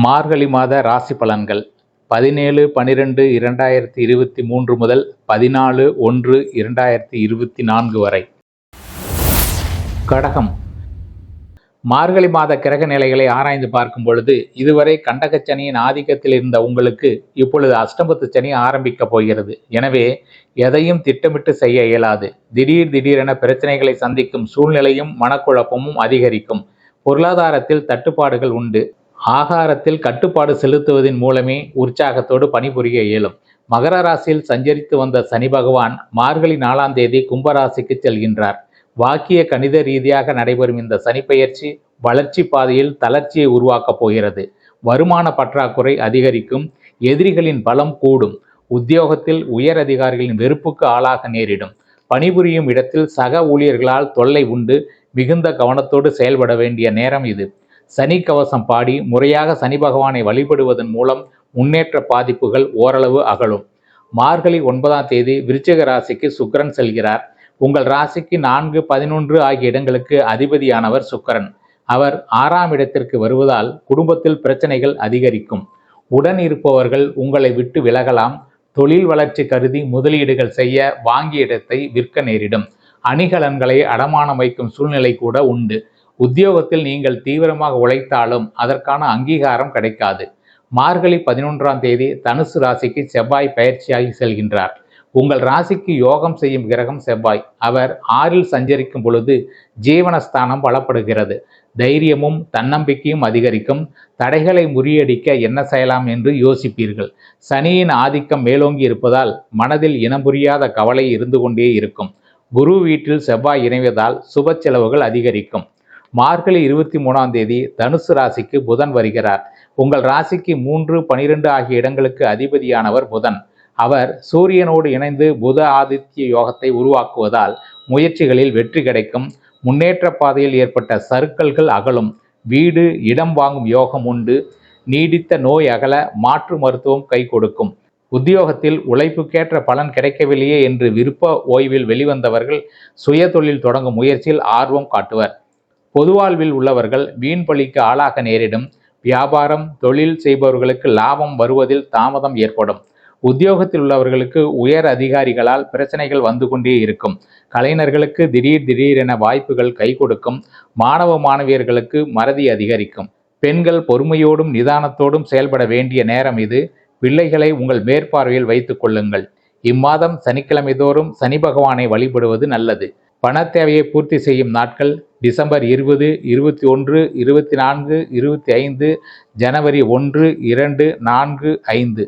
மார்கழி மாத ராசி பலன்கள் 17/12/2023 முதல் 14/1/2024 வரை. கடகம். மார்கழி மாத கிரக நிலைகளை ஆராய்ந்து பார்க்கும் பொழுது இதுவரை கண்டகச்சனியின் ஆதிக்கத்தில் இருந்த உங்களுக்கு இப்பொழுது அஷ்டமத்து சனி ஆரம்பிக்கப் போகிறது. எனவே எதையும் திட்டமிட்டு செய்ய இயலாது. திடீரென பிரச்சனைகளை சந்திக்கும் சூழ்நிலையும் மனக்குழப்பமும் அதிகரிக்கும். பொருளாதாரத்தில் தட்டுப்பாடுகள் உண்டு. ஆகாரத்தில் கட்டுப்பாடு செலுத்துவதன் மூலமே உற்சாகத்தோடு பணிபுரிய இயலும். மகர ராசியில் சஞ்சரித்து வந்த சனி பகவான் மார்கழி 4ஆம் தேதி கும்பராசிக்கு செல்கின்றார். வாக்கிய கணித ரீதியாக நடைபெறும் இந்த சனிப்பெயர்ச்சி வளர்ச்சி பாதையில் தளர்ச்சியை உருவாக்கப் போகிறது. வருமான பற்றாக்குறை அதிகரிக்கும். எதிரிகளின் பலம் கூடும். உத்தியோகத்தில் உயர் அதிகாரிகளின் வெறுப்புக்கு ஆளாக நேரிடும். பணிபுரியும் இடத்தில் சக ஊழியர்களால் தொல்லை உண்டு. மிகுந்த கவனத்தோடு செயல்பட வேண்டிய நேரம் இது. சனி கவசம் பாடி முறையாக சனி பகவானை வழிபடுவதன் மூலம் முன்னேற்ற பாதிப்புகள் ஓரளவு அகலும். மார்கழி 9ஆம் தேதி விருச்சிக ராசிக்கு சுக்கிரன் செல்கிறார். உங்கள் ராசிக்கு 4, 11 ஆகிய இடங்களுக்கு அதிபதியானவர் சுக்கிரன். அவர் 6ஆம் இடத்திற்கு வருவதால் குடும்பத்தில் பிரச்சனைகள் அதிகரிக்கும். உடன் இருப்பவர்கள் உங்களை விட்டு விலகலாம். தொழில் வளர்ச்சி கருதி முதலீடுகள் செய்ய வாங்கிய இடத்தை விற்க நேரிடும். அணிகலன்களை அடமானம் வைக்கும் சூழ்நிலை கூட உண்டு. உத்தியோகத்தில் நீங்கள் தீவிரமாக உழைத்தாலும் அதற்கான அங்கீகாரம் கிடைக்காது. மார்கழி 11ஆம் தேதி தனுசு ராசிக்கு செவ்வாய் பயிற்சியாகி செல்கின்றார். உங்கள் ராசிக்கு யோகம் செய்யும் கிரகம் செவ்வாய். அவர் 6இல் சஞ்சரிக்கும் பொழுது ஜீவனஸ்தானம் பலப்படுகிறது. தைரியமும் தன்னம்பிக்கையும் அதிகரிக்கும். தடைகளை முறியடிக்க என்ன செய்யலாம் என்று யோசிப்பீர்கள். சனியின் ஆதிக்கம் மேலோங்கி இருப்பதால் மனதில் இனம் புரியாத கவலை இருந்து கொண்டே இருக்கும். குரு வீட்டில் செவ்வாய் இணைவதால் சுப செலவுகள் அதிகரிக்கும். மார்கழி 23ஆம் தேதி தனுசு ராசிக்கு புதன் வருகிறார். உங்கள் ராசிக்கு 3, 12 ஆகிய இடங்களுக்கு அதிபதியானவர் புதன். அவர் சூரியனோடு இணைந்து புத ஆதித்ய யோகத்தை உருவாக்குவதால் முயற்சிகளில் வெற்றி கிடைக்கும். முன்னேற்ற பாதையில் ஏற்பட்ட சறுக்கல்கள் அகலும். வீடு இடம் வாங்கும் யோகம் உண்டு. நீடித்த நோய் அகல மாற்று மருத்துவம் கை கொடுக்கும். உத்தியோகத்தில் உழைப்புக்கேற்ற பலன் கிடைக்கவில்லையே என்று விருப்ப ஓய்வில் வெளிவந்தவர்கள் சுய தொழில் தொடங்கும் முயற்சியில் ஆர்வம் காட்டுவர். பொதுவாழ்வில் உள்ளவர்கள் வீண் பழிக்கு ஆளாக நேரிடும். வியாபாரம் தொழில் செய்பவர்களுக்கு லாபம் வருவதில் தாமதம் ஏற்படும். உத்தியோகத்தில் உள்ளவர்களுக்கு உயர் அதிகாரிகளால் பிரச்சனைகள் வந்து கொண்டே இருக்கும். கலைஞர்களுக்கு திடீரென வாய்ப்புகள் கை கொடுக்கும். மாணவ மாணவியர்களுக்கு மறதி அதிகரிக்கும். பெண்கள் பொறுமையோடும் நிதானத்தோடும் செயல்பட வேண்டிய நேரம் இது. பிள்ளைகளை உங்கள் மேற்பார்வையில் வைத்துக் கொள்ளுங்கள். இம்மாதம் சனிக்கிழமை தோறும் சனி பகவானை வழிபடுவது நல்லது. பண தேவையை பூர்த்தி செய்யும் நாட்கள் டிசம்பர் 20, 21, 24, 25, ஜனவரி 1, 2, 4, 5.